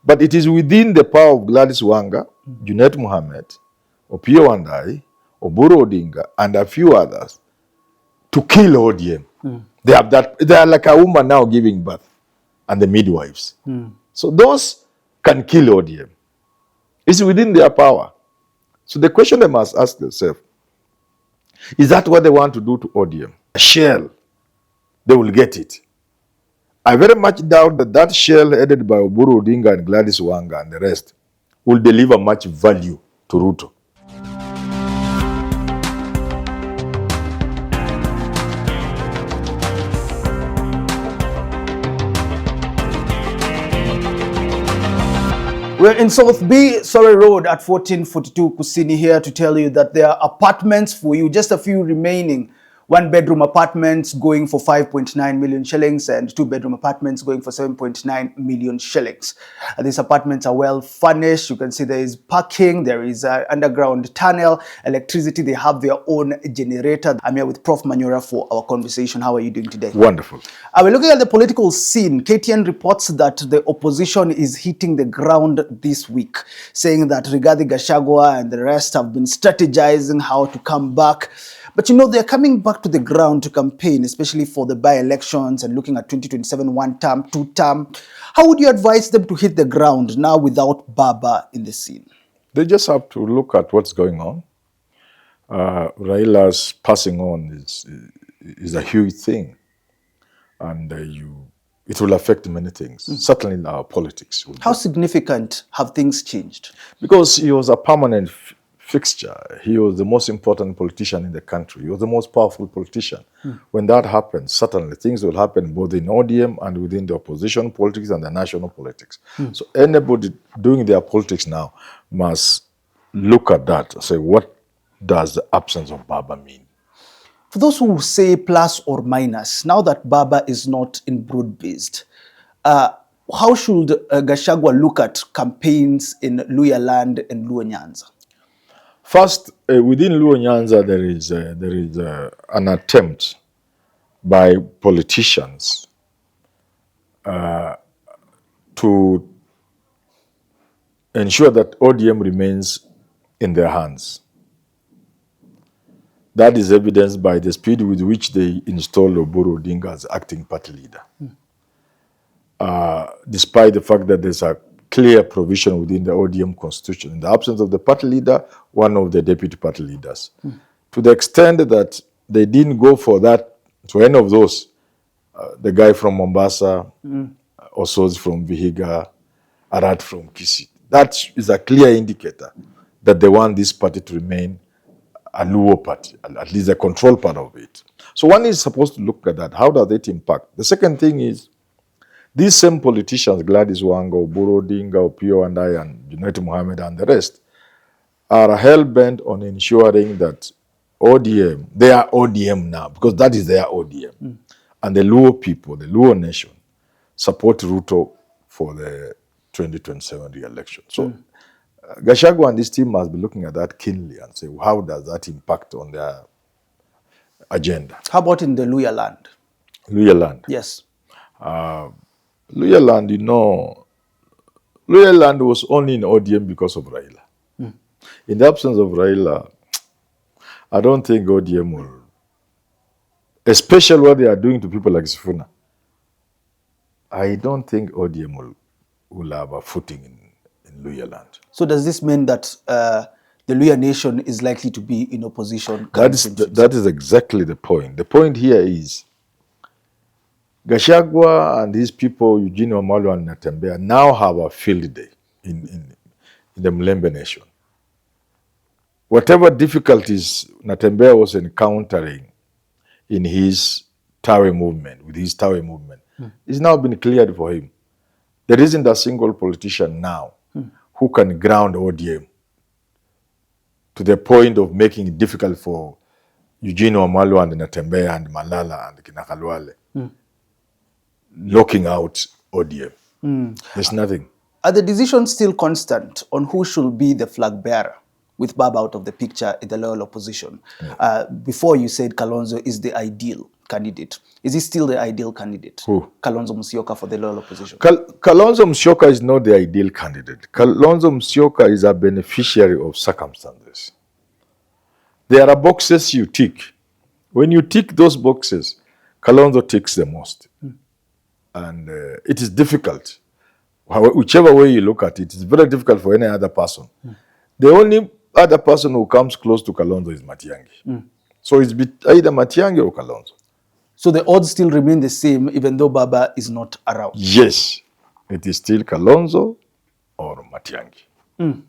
But it is within the power of Gladys Wanga, Junet Mohammed, Opiyo Wandayi, Oburu Odinga, and a few others to kill ODM. They have that. They are like a woman now giving birth, and the midwives. So those can kill ODM. It's within their power. So the question they must ask themselves, is that what they want to do to ODM? A shell, they will get it. I very much doubt that that shell headed by Oburu Odinga and Gladys Wanga and the rest will deliver much value to Ruto. We're in South B, Surrey Road at 1442 Kusini here to tell you that there are apartments for you, just a few remaining. One-bedroom apartments going for 5.9 million shillings and two-bedroom apartments going for 7.9 million shillings. These apartments are well furnished. You can see there is parking, there is an underground tunnel, electricity. They have their own generator. I'm here with Prof. Manyora for our conversation. How are you doing today? Wonderful. We're looking at the political scene. KTN reports that the opposition is hitting the ground this week, saying that Rigathi, Gashagua and the rest have been strategizing how to come back. But you know, they're coming back to the ground to campaign, especially for the by-elections and looking at 2027, one-term, two-term. How would you advise them to hit the ground now without Baba in the scene? They just have to look at what's going on. Raila's passing on is a huge thing. And it will affect many things, certainly in our politics. How significant have things changed? Because he was a permanent fixture. He was the most important politician in the country. He was the most powerful politician. When that happens, certainly things will happen both in ODM and within the opposition politics and the national politics. So anybody doing their politics now must look at that and say, what does the absence of Baba mean? For those who say plus or minus, now that Baba is not in broad-based, how should Gashagua look at campaigns in Luhyaland and Luhyanza? First, within Luhyanza, there is an attempt by politicians to ensure that ODM remains in their hands. That is evidenced by the speed with which they installed Oburu Odinga as acting party leader. Despite the fact that there's a clear provision within the ODM constitution. In the absence of the party leader, one of the deputy party leaders. To the extent that they didn't go for that, to any of those, the guy from Mombasa, Osoz from Vihiga, Arat from Kisii. That is a clear indicator that they want this party to remain a Luo party, at least a control part of it. So one is supposed to look at that. How does it impact? The second thing is, these same politicians, Gladys Wanga, Oburu Odinga, Opiyo Wandayi, and Junet Mohammed and the rest, are hell-bent on ensuring that ODM, they are ODM now, because that is their ODM. And the Luo people, the Luo nation, support Ruto for the 2027 re-election. So Gashagua and this team must be looking at that keenly and say, how does that impact on their agenda? How about in the Luhyaland? Luhyaland? Yes. Luhyaland, you know, Luhyaland was only in ODM because of Raila. In the absence of Raila, I don't think ODM will, especially what they are doing to people like Sifuna, I don't think ODM will have a footing in Luhyaland. So does this mean that the Luhya nation is likely to be in opposition? That is exactly the point. The point here is, Gashagua and these people, Eugene Wamalwa and Natembeya, now have a field day in the Mlembe nation. Whatever difficulties Natembeya was encountering in his Tawe movement, is now been cleared for him. There isn't a single politician now who can ground ODM to the point of making it difficult for Eugene Wamalwa and Natembeya and Malala and Kinakalwale. Locking out ODM. There's nothing. Are the decisions still constant on who should be the flag bearer with Baba out of the picture in the loyal opposition? Before you said Kalonzo is the ideal candidate. Is he still the ideal candidate? Who? Kalonzo Musyoka for the loyal opposition. Kalonzo Musyoka is not the ideal candidate. Kalonzo Musyoka is a beneficiary of circumstances. There are boxes you tick. When you tick those boxes, Kalonzo ticks the most. And it is difficult. Whichever way you look at it, it's very difficult for any other person. The only other person who comes close to Kalonzo is Matiang'i. So it's either Matiang'i or Kalonzo. So the odds still remain the same even though Baba is not around? Yes. It is still Kalonzo or Matiang'i.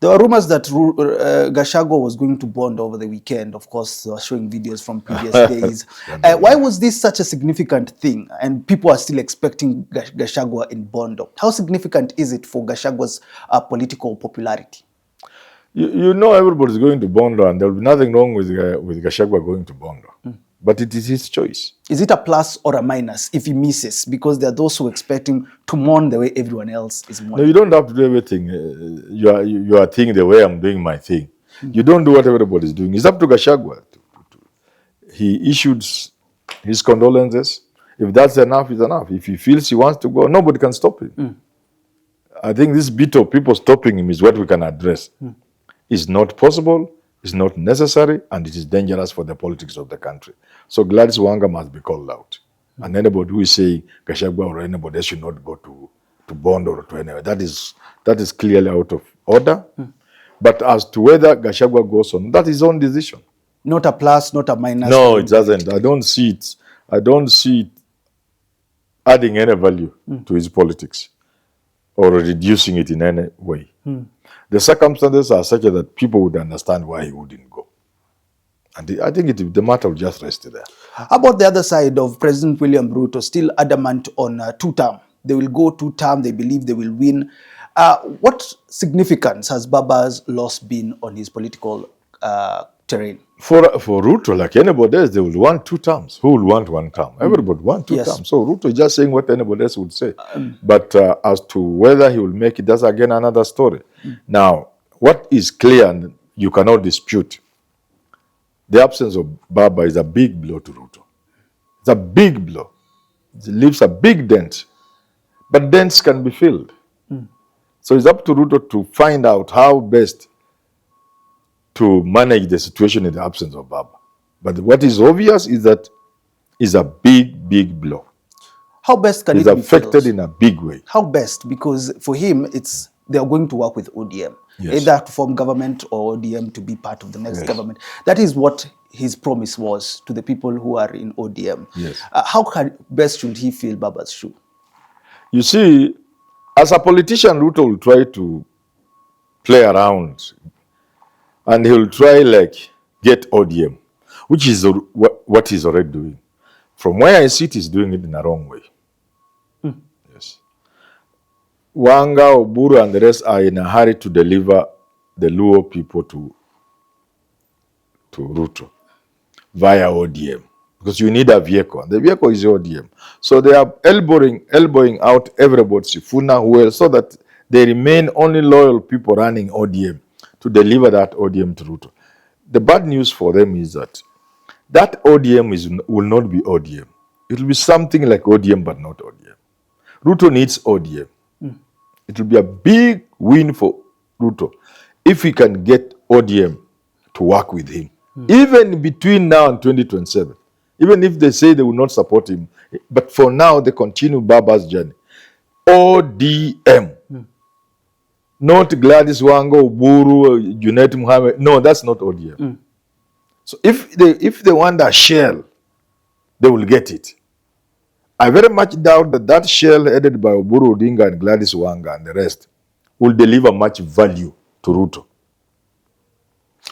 There were rumors that Gashagua was going to bond over the weekend. Of course, they were showing videos from previous days. Why was this such a significant thing? And people are still expecting Gashagua in Bondo. How significant is it for Gashagua's political popularity? You know everybody's going to Bondo, and there will be nothing wrong with Gashagua going to Bondo. But it is his choice. Is it a plus or a minus if he misses? Because there are those who expect him to mourn the way everyone else is mourning. No, you don't have to do everything. You are thinking the way I'm doing my thing. You don't do what everybody's doing. It's up to Gashagua. He issued his condolences. If that's enough, it's enough. If he feels he wants to go, nobody can stop him. I think this bit of people stopping him is what we can address. It's not possible. It's not necessary, and it is dangerous for the politics of the country. So Gladys Wanga must be called out. And anybody who is saying Gashagua or anybody else should not go to Bondo or to anywhere, that is clearly out of order. But as to whether Gashagua goes on, that is his own decision. Not a plus, not a minus. No, it doesn't. I don't see it adding any value to his politics or reducing it in any way. The circumstances are such that people would understand why he wouldn't go. And I think the matter will just rest there. How about the other side of President William Ruto, still adamant on two-term? They will go two-term, they believe they will win. What significance has Baba's loss been on his political terrain? For Ruto, like anybody else, they will want two terms. Who will want one term? Everybody want two terms. So Ruto is just saying what anybody else would say. But as to whether he will make it, that's again another story. Now, what is clear and you cannot dispute, the absence of Baba is a big blow to Ruto. It's a big blow. It leaves a big dent. But dents can be filled. So it's up to Ruto to find out how best to manage the situation in the absence of Baba. But what is obvious is that it's a big, big blow. How best can it be affected in a big way? How best? Because for him, they are going to work with ODM. Yes. Either to form government or ODM to be part of the next government. That is what his promise was to the people who are in ODM. Yes. How best should he fill Baba's shoe? You see, as a politician, Ruto will try to play around. And he will try get ODM, which is what he's already doing. From where I sit, he's doing it in a wrong way. Yes. Wanga, Oburu, and the rest are in a hurry to deliver the Luo people to Ruto via ODM. Because you need a vehicle. The vehicle is ODM. So they are elbowing out everybody, Sifuna, who else, so that they remain only loyal people running ODM to deliver that ODM to Ruto. The bad news for them is that ODM will not be ODM. It will be something like ODM, but not ODM. Ruto needs ODM. It will be a big win for Ruto if he can get ODM to work with him. Even between now and 2027. Even if they say they will not support him. But for now, they continue Baba's journey. ODM. Not Gladys Wanga, Oburu, Junet Muhammad. No, that's not ODM. So if they want a shell, they will get it. I very much doubt that shell headed by Oburu Odinga and Gladys Wanga and the rest will deliver much value to Ruto.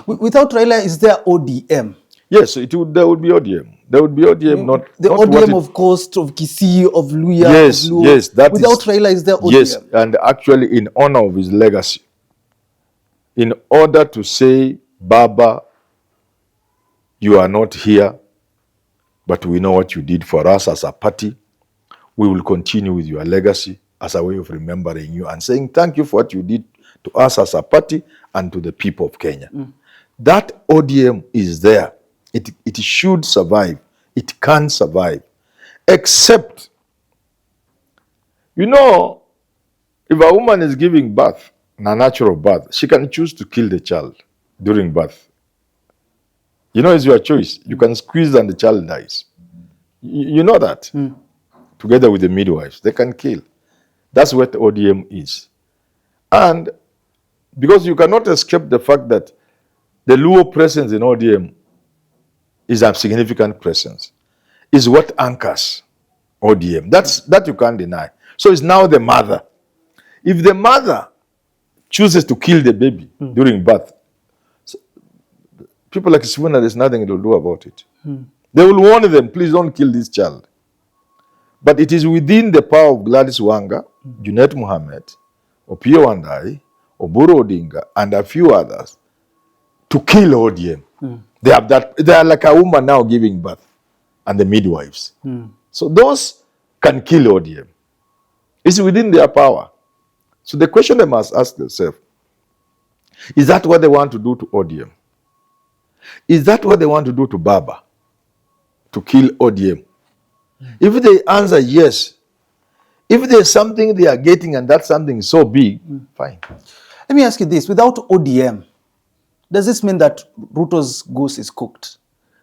Without Raila, is there ODM? Yes, there would be ODM. There would be ODM, not the not ODM of Coast, of Kisii, of Luhyaland. Yes, yes. Without Raila, is there ODM? Yes, and actually in honor of his legacy. In order to say, Baba, you are not here, but we know what you did for us as a party. We will continue with your legacy as a way of remembering you and saying thank you for what you did to us as a party and to the people of Kenya. That ODM is there. It should survive it can't survive. Except, you know, if a woman is giving birth, a natural birth, she can choose to kill the child during birth. You know, it's your choice. You can squeeze and the child dies. You know that. Together with the midwives, they can kill. That's what ODM is. And because you cannot escape the fact that the Luo presence in ODM is a significant presence, is what anchors ODM. That you can't deny. So it's now the mother. If the mother chooses to kill the baby during birth, so people like Sifuna, there's nothing they'll do about it. They will warn them, please don't kill this child. But it is within the power of Gladys Wanga, Junet Mohammed, Opiyo Wandayi, Oburu Odinga, and a few others to kill ODM. They have that. They are like a woman now giving birth, and the midwives. So those can kill ODM. It's within their power. So the question they must ask themselves, is that what they want to do to ODM? Is that what they want to do to Baba? To kill ODM? If they answer yes, if there's something they are getting and that something is so big, fine. Let me ask you this. Without ODM, does this mean that Ruto's goose is cooked?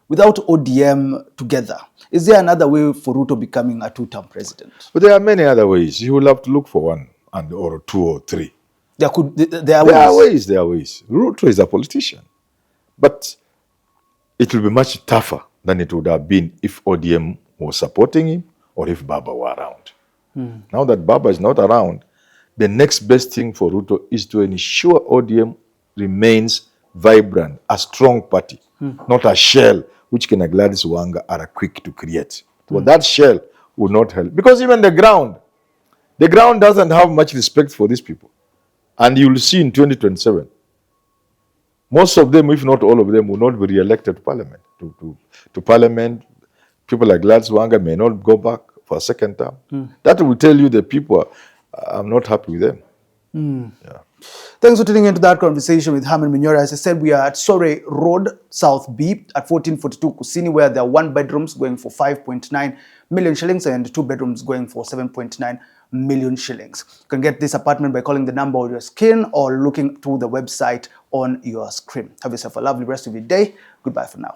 Without ODM together, is there another way for Ruto becoming a two-term president? But there are many other ways. You will have to look for one or two or three. There are ways. There are ways. Ruto is a politician. But it will be much tougher than it would have been if ODM was supporting him or if Baba were around. Now that Baba is not around, the next best thing for Ruto is to ensure ODM remains vibrant, a strong party, not a shell which Kena Gladys Wanga are quick to create. So that shell would not help. Because even the ground doesn't have much respect for these people. And you'll see in 2027, most of them, if not all of them, will not be re-elected to parliament. To parliament, people like Gladys Wanga may not go back for a second term. That will tell you the people are not happy with them. Yeah. Thanks for tuning into that conversation with Herman Manyora. As I said, we are at Sore Road, South B, at 1442 Kusini, where there are 1 bedrooms going for 5.9 million shillings and 2 bedrooms going for 7.9 million shillings. You can get this apartment by calling the number on your screen or looking through the website on your screen. Have yourself a lovely rest of your day. Goodbye for now.